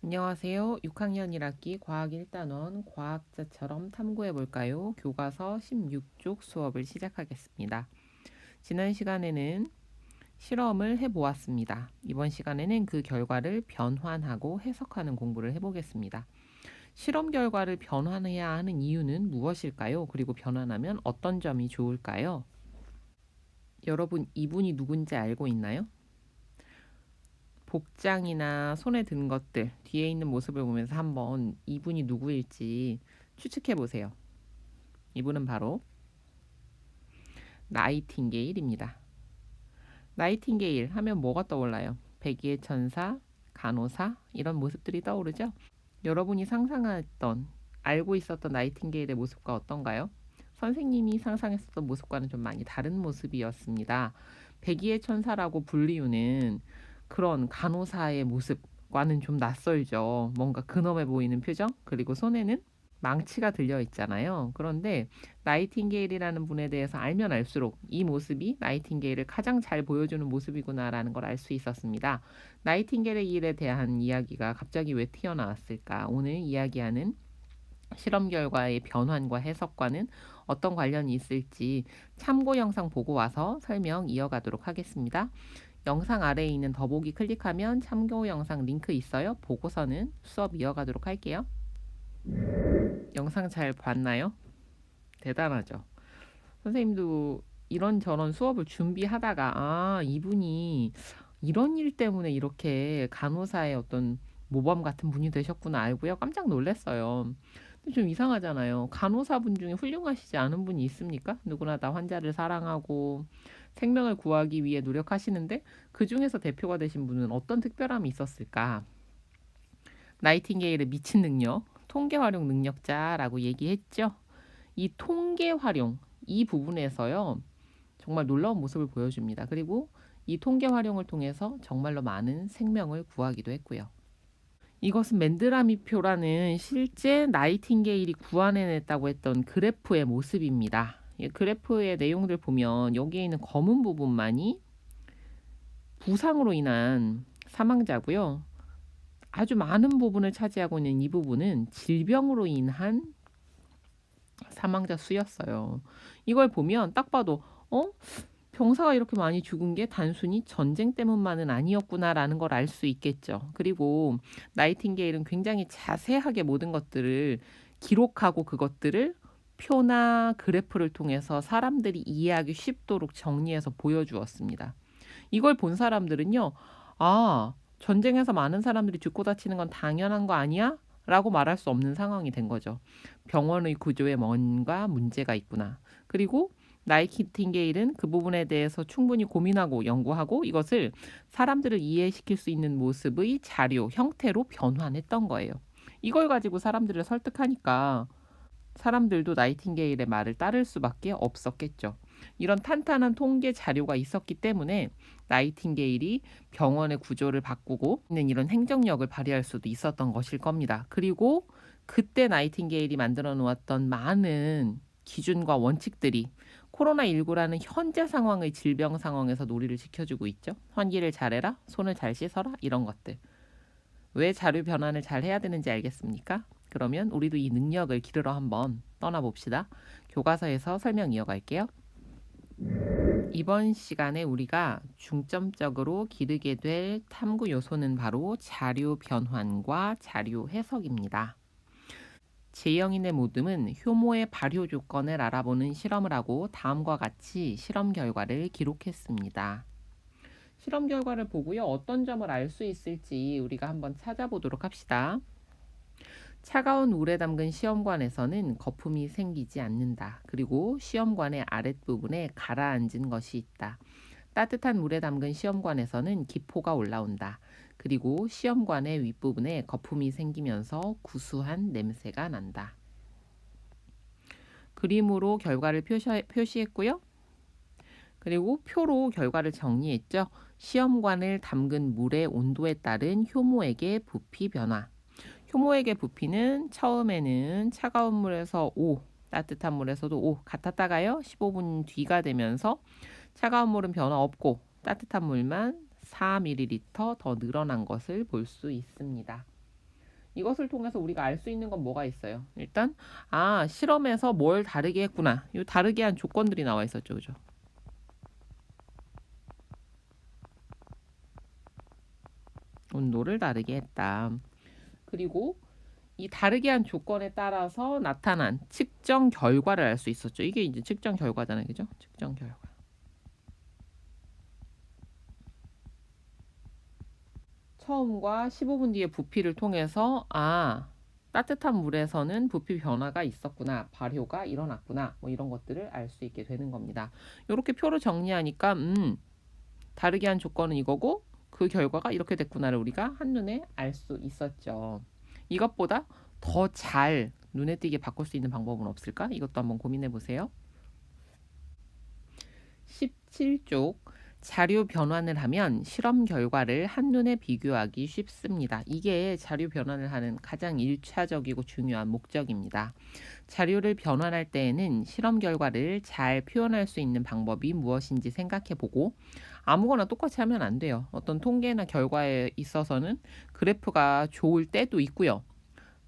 안녕하세요. 6학년 1학기 과학 1단원 과학자처럼 탐구해 볼까요? 교과서 16쪽 수업을 시작하겠습니다. 지난 시간에는 실험을 해 보았습니다. 이번 시간에는 그 결과를 변환하고 해석하는 공부를 해 보겠습니다. 실험 결과를 변환해야 하는 이유는 무엇일까요? 그리고 변환하면 어떤 점이 좋을까요? 여러분, 이분이 누군지 알고 있나요? 복장이나 손에 든 것들, 뒤에 있는 모습을 보면서 한번 이분이 누구일지 추측해 보세요. 이분은 바로 나이팅게일입니다. 나이팅게일 하면 뭐가 떠올라요? 백의의 천사, 간호사 이런 모습들이 떠오르죠? 여러분이 상상했던, 알고 있었던 나이팅게일의 모습과 어떤가요? 선생님이 상상했었던 모습과는 좀 많이 다른 모습이었습니다. 백의의 천사라고 불리우는 그런 간호사의 모습과는 좀 낯설죠. 뭔가 근엄해 보이는 표정, 그리고 손에는 망치가 들려 있잖아요. 그런데 나이팅게일이라는 분에 대해서 알면 알수록 이 모습이 나이팅게일을 가장 잘 보여주는 모습이구나라는 걸 알 수 있었습니다. 나이팅게일의 일에 대한 이야기가 갑자기 왜 튀어나왔을까? 오늘 이야기하는 실험 결과의 변환과 해석과는 어떤 관련이 있을지 참고 영상 보고 와서 설명 이어가도록 하겠습니다. 영상 아래에 있는 더보기 클릭하면 참고 영상 링크 있어요. 보고서는 수업 이어가도록 할게요. 영상 잘 봤나요? 대단하죠. 선생님도 이런저런 수업을 준비하다가 이분이 이런 일 때문에 이렇게 간호사의 어떤 모범 같은 분이 되셨구나 알고요. 깜짝 놀랐어요. 근데 좀 이상하잖아요. 간호사분 중에 훌륭하시지 않은 분이 있습니까? 누구나 다 환자를 사랑하고 생명을 구하기 위해 노력하시는데 그 중에서 대표가 되신 분은 어떤 특별함이 있었을까? 나이팅게일의 미친 능력, 통계 활용 능력자라고 얘기했죠. 이 통계 활용, 이 부분에서요. 정말 놀라운 모습을 보여줍니다. 그리고 이 통계 활용을 통해서 정말로 많은 생명을 구하기도 했고요. 이것은 맨드라미표라는 실제 나이팅게일이 구안해냈다고 했던 그래프의 모습입니다. 이 그래프의 내용들 보면 여기에 있는 검은 부분만이 부상으로 인한 사망자고요. 아주 많은 부분을 차지하고 있는 이 부분은 질병으로 인한 사망자 수였어요. 이걸 보면 딱 봐도 병사가 이렇게 많이 죽은 게 단순히 전쟁 때문만은 아니었구나라는 걸 알 수 있겠죠. 그리고 나이팅게일은 굉장히 자세하게 모든 것들을 기록하고 그것들을 표나 그래프를 통해서 사람들이 이해하기 쉽도록 정리해서 보여주었습니다. 이걸 본 사람들은요. 전쟁에서 많은 사람들이 죽고 다치는 건 당연한 거 아니야? 라고 말할 수 없는 상황이 된 거죠. 병원의 구조에 뭔가 문제가 있구나. 그리고 나이팅게일은 그 부분에 대해서 충분히 고민하고 연구하고 이것을 사람들을 이해시킬 수 있는 모습의 자료, 형태로 변환했던 거예요. 이걸 가지고 사람들을 설득하니까 사람들도 나이팅게일의 말을 따를 수밖에 없었겠죠. 이런 탄탄한 통계 자료가 있었기 때문에 나이팅게일이 병원의 구조를 바꾸고 있는 이런 행정력을 발휘할 수도 있었던 것일 겁니다. 그리고 그때 나이팅게일이 만들어 놓았던 많은 기준과 원칙들이 코로나19라는 현재 상황의 질병 상황에서 놀이를 지켜주고 있죠. 환기를 잘해라, 손을 잘 씻어라 이런 것들. 왜 자료 변환을 잘 해야 되는지 알겠습니까? 그러면 우리도 이 능력을 기르러 한번 떠나봅시다. 교과서에서 설명 이어갈게요. 이번 시간에 우리가 중점적으로 기르게 될 탐구 요소는 바로 자료 변환과 자료 해석입니다. 제영인의 모듬은 효모의 발효 조건을 알아보는 실험을 하고 다음과 같이 실험 결과를 기록했습니다. 실험 결과를 보고요. 어떤 점을 알 수 있을지 우리가 한번 찾아보도록 합시다. 차가운 물에 담근 시험관에서는 거품이 생기지 않는다. 그리고 시험관의 아랫부분에 가라앉은 것이 있다. 따뜻한 물에 담근 시험관에서는 기포가 올라온다. 그리고 시험관의 윗부분에 거품이 생기면서 구수한 냄새가 난다. 그림으로 결과를 표시했고요. 그리고 표로 결과를 정리했죠. 시험관을 담근 물의 온도에 따른 효모액의 부피 변화. 효모액의 부피는 처음에는 차가운 물에서 5, 따뜻한 물에서도 5 같았다가요. 15분 뒤가 되면서 차가운 물은 변화 없고 따뜻한 물만 4ml 더 늘어난 것을 볼 수 있습니다. 이것을 통해서 우리가 알 수 있는 건 뭐가 있어요? 일단 실험에서 뭘 다르게 했구나. 이 다르게 한 조건들이 나와 있었죠. 그죠? 온도를 다르게 했다. 그리고 이 다르게 한 조건에 따라서 나타난 측정 결과를 알 수 있었죠. 이게 이제 측정 결과잖아요. 그죠? 측정 결과. 처음과 15분 뒤의 부피를 통해서 따뜻한 물에서는 부피 변화가 있었구나, 발효가 일어났구나, 뭐 이런 것들을 알 수 있게 되는 겁니다. 이렇게 표로 정리하니까 다르게 한 조건은 이거고 그 결과가 이렇게 됐구나를 우리가 한눈에 알 수 있었죠. 이것보다 더 잘 눈에 띄게 바꿀 수 있는 방법은 없을까? 이것도 한번 고민해 보세요. 17쪽 자료 변환을 하면 실험 결과를 한눈에 비교하기 쉽습니다. 이게 자료 변환을 하는 가장 1차적이고 중요한 목적입니다. 자료를 변환할 때에는 실험 결과를 잘 표현할 수 있는 방법이 무엇인지 생각해 보고 아무거나 똑같이 하면 안 돼요. 어떤 통계나 결과에 있어서는 그래프가 좋을 때도 있고요.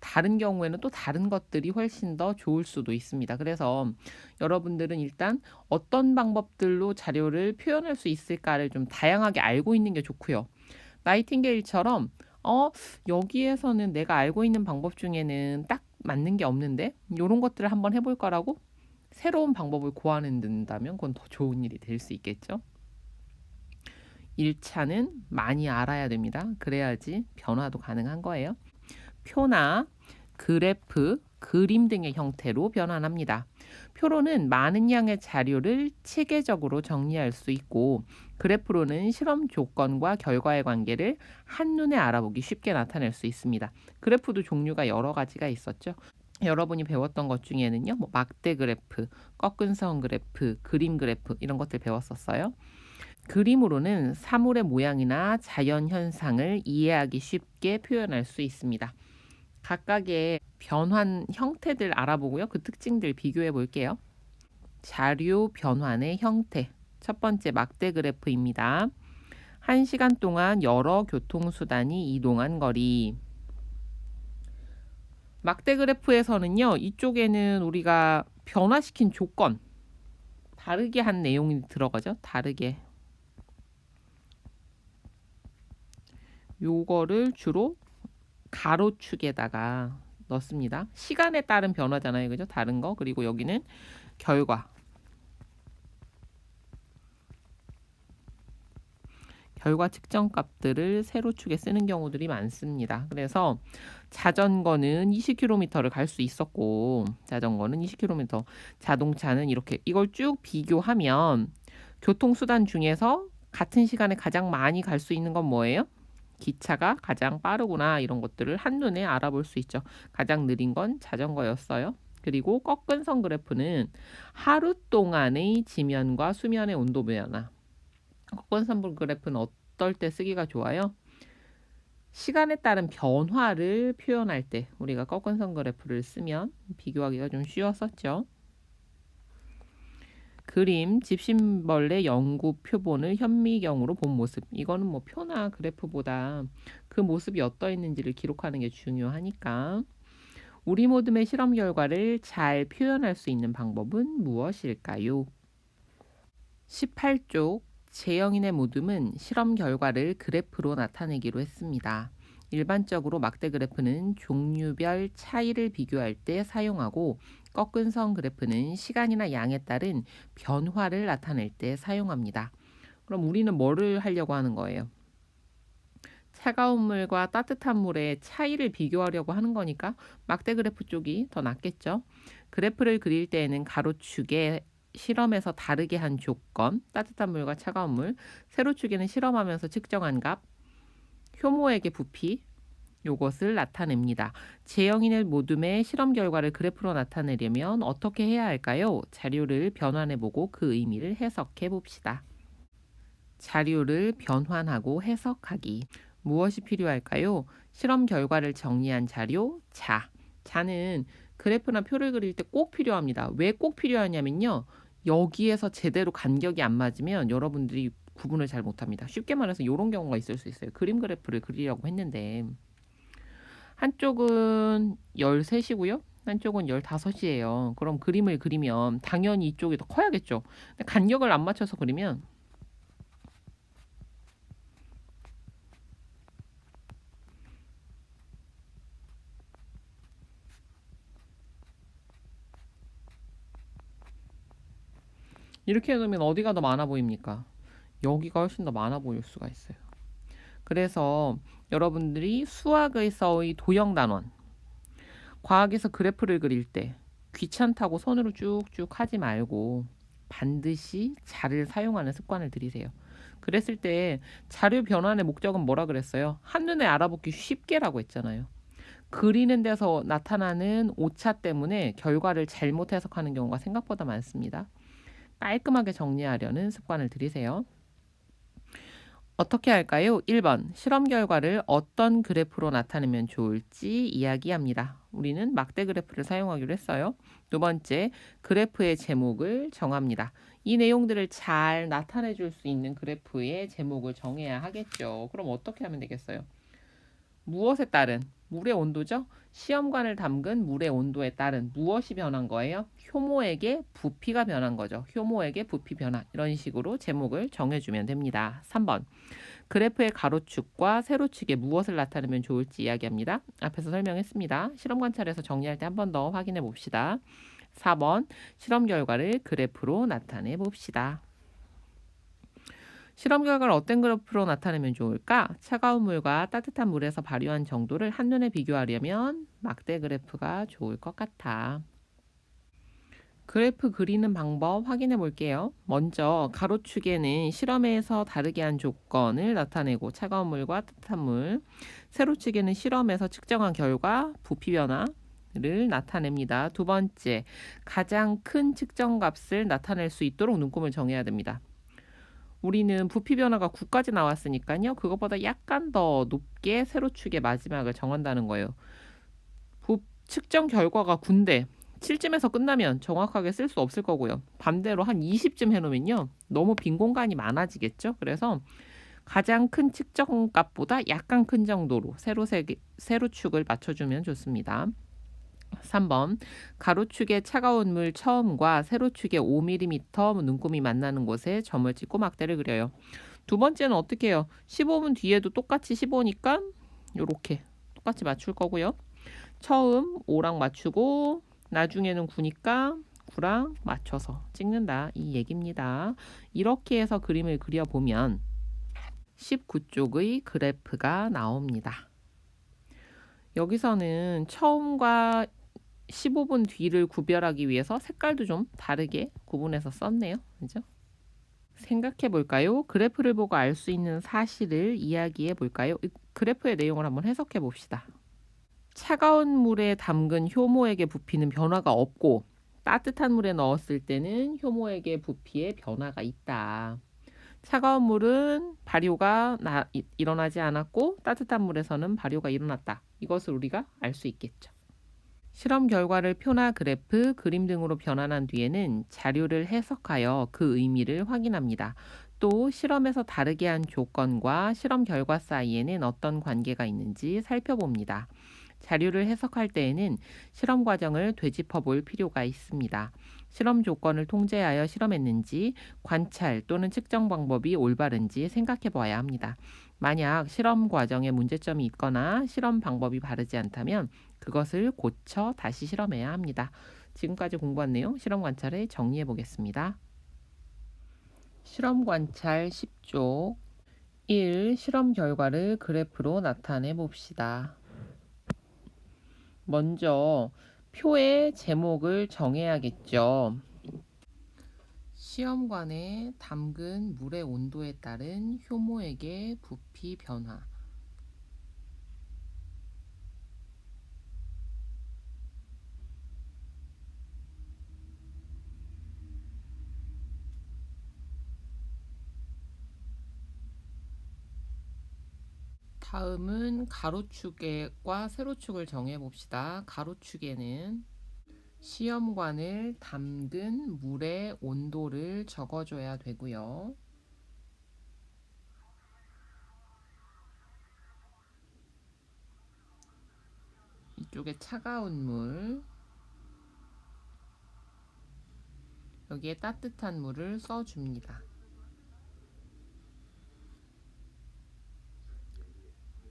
다른 경우에는 또 다른 것들이 훨씬 더 좋을 수도 있습니다. 그래서 여러분들은 일단 어떤 방법들로 자료를 표현할 수 있을까를 좀 다양하게 알고 있는 게 좋고요. 나이팅게일처럼 여기에서는 내가 알고 있는 방법 중에는 딱 맞는 게 없는데 이런 것들을 한번 해볼 거라고 새로운 방법을 고안한다면 그건 더 좋은 일이 될 수 있겠죠. 1차는 많이 알아야 됩니다. 그래야지 변화도 가능한 거예요. 표나 그래프, 그림 등의 형태로 변환합니다. 표로는 많은 양의 자료를 체계적으로 정리할 수 있고 그래프로는 실험 조건과 결과의 관계를 한눈에 알아보기 쉽게 나타낼 수 있습니다. 그래프도 종류가 여러 가지가 있었죠. 여러분이 배웠던 것 중에는요, 뭐 막대 그래프, 꺾은 선 그래프, 그림 그래프 이런 것들 배웠었어요. 그림으로는 사물의 모양이나 자연 현상을 이해하기 쉽게 표현할 수 있습니다. 각각의 변환 형태들 알아보고요. 그 특징들 비교해 볼게요. 자료 변환의 형태. 첫 번째 막대 그래프입니다. 1시간 동안 여러 교통수단이 이동한 거리. 막대 그래프에서는요. 이쪽에는 우리가 변화시킨 조건, 다르게 한 내용이 들어가죠. 다르게. 요거를 주로 가로축에다가 넣습니다. 시간에 따른 변화잖아요. 그죠? 다른 거. 그리고 여기는 결과. 결과 측정 값들을 세로축에 쓰는 경우들이 많습니다. 그래서 자전거는 20km를 갈 수 있었고 자전거는 20km, 자동차는 이렇게 이걸 쭉 비교하면 교통수단 중에서 같은 시간에 가장 많이 갈 수 있는 건 뭐예요? 기차가 가장 빠르구나 이런 것들을 한눈에 알아볼 수 있죠. 가장 느린 건 자전거였어요. 그리고 꺾은 선 그래프는 하루 동안의 지면과 수면의 온도 변화. 꺾은 선 그래프는 어떨 때 쓰기가 좋아요? 시간에 따른 변화를 표현할 때 우리가 꺾은 선 그래프를 쓰면 비교하기가 좀 쉬웠었죠. 그림, 집신벌레 연구 표본을 현미경으로 본 모습. 이거는 뭐 표나 그래프보다 그 모습이 어떠했는지를 기록하는 게 중요하니까. 우리 모둠의 실험 결과를 잘 표현할 수 있는 방법은 무엇일까요? 18쪽 제영인의 모둠은 실험 결과를 그래프로 나타내기로 했습니다. 일반적으로 막대 그래프는 종류별 차이를 비교할 때 사용하고 꺾은 선 그래프는 시간이나 양에 따른 변화를 나타낼 때 사용합니다. 그럼 우리는 뭐를 하려고 하는 거예요? 차가운 물과 따뜻한 물의 차이를 비교하려고 하는 거니까 막대 그래프 쪽이 더 낫겠죠. 그래프를 그릴 때에는 가로축에 실험에서 다르게 한 조건, 따뜻한 물과 차가운 물, 세로축에는 실험하면서 측정한 값, 효모액의 부피, 요것을 나타냅니다. 제영인의 모둠의 실험 결과를 그래프로 나타내려면 어떻게 해야 할까요? 자료를 변환해보고 그 의미를 해석해 봅시다. 자료를 변환하고 해석하기. 무엇이 필요할까요? 실험 결과를 정리한 자료, 자. 자는 그래프나 표를 그릴 때 꼭 필요합니다. 왜 꼭 필요하냐면요. 여기에서 제대로 간격이 안 맞으면 여러분들이 구분을 잘 못합니다. 쉽게 말해서 이런 경우가 있을 수 있어요. 그림 그래프를 그리려고 했는데 한쪽은 13시고요. 한쪽은 15시예요. 그럼 그림을 그리면 당연히 이쪽이 더 커야겠죠. 근데 간격을 안 맞춰서 그리면 이렇게 해놓으면 어디가 더 많아 보입니까? 여기가 훨씬 더 많아 보일 수가 있어요. 그래서 여러분들이 수학에서의 도형 단원, 과학에서 그래프를 그릴 때 귀찮다고 손으로 쭉쭉 하지 말고 반드시 자를 사용하는 습관을 들이세요. 그랬을 때 자료 변환의 목적은 뭐라 그랬어요? 한눈에 알아보기 쉽게라고 했잖아요. 그리는 데서 나타나는 오차 때문에 결과를 잘못 해석하는 경우가 생각보다 많습니다. 깔끔하게 정리하려는 습관을 들이세요. 어떻게 할까요? 1번, 실험 결과를 어떤 그래프로 나타내면 좋을지 이야기합니다. 우리는 막대 그래프를 사용하기로 했어요. 두 번째, 그래프의 제목을 정합니다. 이 내용들을 잘 나타내 줄 수 있는 그래프의 제목을 정해야 하겠죠. 그럼 어떻게 하면 되겠어요? 무엇에 따른? 물의 온도죠. 시험관을 담근 물의 온도에 따른 무엇이 변한 거예요? 효모액의 부피가 변한 거죠. 효모액의 부피 변화. 이런 식으로 제목을 정해주면 됩니다. 3번. 그래프의 가로축과 세로축에 무엇을 나타내면 좋을지 이야기합니다. 앞에서 설명했습니다. 실험 관찰에서 정리할 때 한 번 더 확인해 봅시다. 4번. 실험 결과를 그래프로 나타내 봅시다. 실험 결과를 어떤 그래프로 나타내면 좋을까? 차가운 물과 따뜻한 물에서 발효한 정도를 한눈에 비교하려면 막대 그래프가 좋을 것 같아. 그래프 그리는 방법 확인해 볼게요. 먼저 가로축에는 실험에서 다르게 한 조건을 나타내고 차가운 물과 따뜻한 물, 세로축에는 실험에서 측정한 결과 부피 변화를 나타냅니다. 두 번째, 가장 큰 측정 값을 나타낼 수 있도록 눈금을 정해야 됩니다. 우리는 부피 변화가 9까지 나왔으니까요. 그것보다 약간 더 높게 세로축의 마지막을 정한다는 거예요. 측정 결과가 9인데 7쯤에서 끝나면 정확하게 쓸 수 없을 거고요. 반대로 한 20쯤 해놓으면요. 너무 빈 공간이 많아지겠죠. 그래서 가장 큰 측정 값보다 약간 큰 정도로 세로축을 맞춰주면 좋습니다. 3번, 가로축의 차가운 물 처음과 세로축의 5mm 눈금이 만나는 곳에 점을 찍고 막대를 그려요. 두 번째는 어떻게 해요? 15분 뒤에도 똑같이 15니까 이렇게 똑같이 맞출 거고요. 처음 5랑 맞추고 나중에는 9니까 9랑 맞춰서 찍는다 이 얘기입니다. 이렇게 해서 그림을 그려보면 19쪽의 그래프가 나옵니다. 여기서는 처음과 15분 뒤를 구별하기 위해서 색깔도 좀 다르게 구분해서 썼네요. 그죠? 생각해 볼까요? 그래프를 보고 알 수 있는 사실을 이야기해 볼까요? 그래프의 내용을 한번 해석해 봅시다. 차가운 물에 담근 효모액의 부피는 변화가 없고 따뜻한 물에 넣었을 때는 효모액의 부피에 변화가 있다. 차가운 물은 발효가 일어나지 않았고 따뜻한 물에서는 발효가 일어났다. 이것을 우리가 알 수 있겠죠. 실험 결과를 표나 그래프, 그림 등으로 변환한 뒤에는 자료를 해석하여 그 의미를 확인합니다. 또 실험에서 다르게 한 조건과 실험 결과 사이에는 어떤 관계가 있는지 살펴봅니다. 자료를 해석할 때에는 실험 과정을 되짚어 볼 필요가 있습니다. 실험 조건을 통제하여 실험했는지, 관찰 또는 측정 방법이 올바른지 생각해 봐야 합니다. 만약 실험 과정에 문제점이 있거나 실험 방법이 바르지 않다면 그것을 고쳐 다시 실험해야 합니다. 지금까지 공부한 내용 실험 관찰을 정리해 보겠습니다. 실험 관찰 10쪽 1. 실험 결과를 그래프로 나타내 봅시다. 먼저 표의 제목을 정해야겠죠. 시험관에 담근 물의 온도에 따른 효모액의 부피 변화. 다음은 가로축과 세로축을 정해 봅시다. 가로축에는 시험관을 담근 물의 온도를 적어줘야 되고요. 이쪽에 차가운 물, 여기에 따뜻한 물을 써줍니다.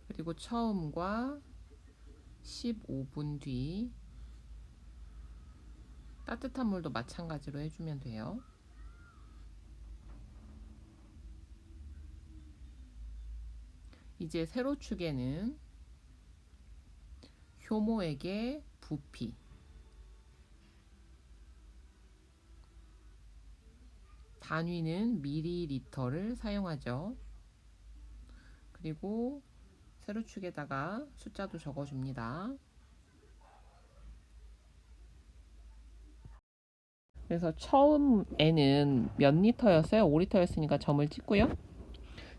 그리고 처음과 15분 뒤 따뜻한 물도 마찬가지로 해주면 돼요. 이제 세로축에는 효모에게 부피, 단위는 미리리터를 사용하죠. 그리고 세로축에다가 숫자도 적어줍니다. 그래서 처음에는 몇 리터였어요? 5리터였으니까 점을 찍고요.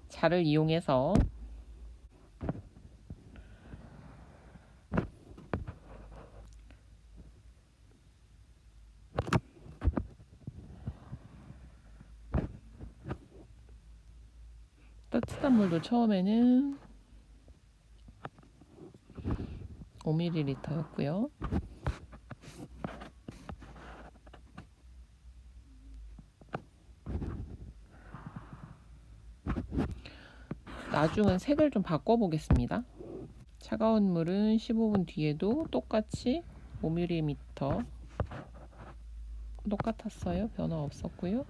자를 이용해서 따뜻한 물도 처음에는 5ml였고요. 나중은 색을 좀 바꿔보겠습니다. 차가운 물은 15분 뒤에도 똑같이 5ml 똑같았어요. 변화 없었고요.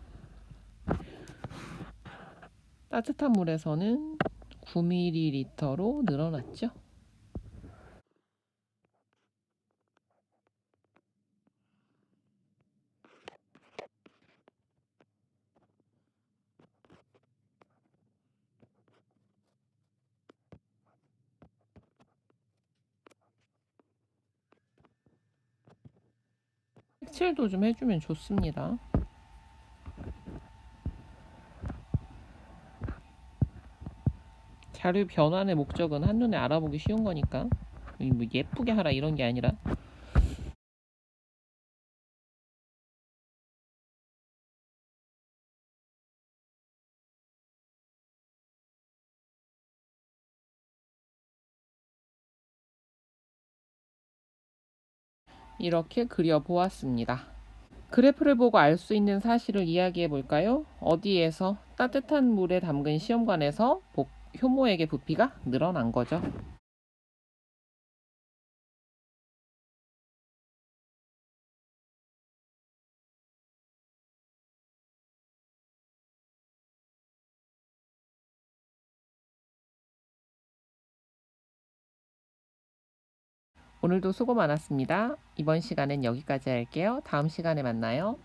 따뜻한 물에서는 9ml로 늘어났죠. 색칠도 좀 해주면 좋습니다. 자료 변환의 목적은 한눈에 알아보기 쉬운 거니까 뭐 예쁘게 하라 이런 게 아니라 이렇게 그려보았습니다. 그래프를 보고 알 수 있는 사실을 이야기해 볼까요? 어디에서? 따뜻한 물에 담근 시험관에서 효모에게 부피가 늘어난 거죠. 오늘도 수고 많았습니다. 이번 시간엔 여기까지 할게요. 다음 시간에 만나요.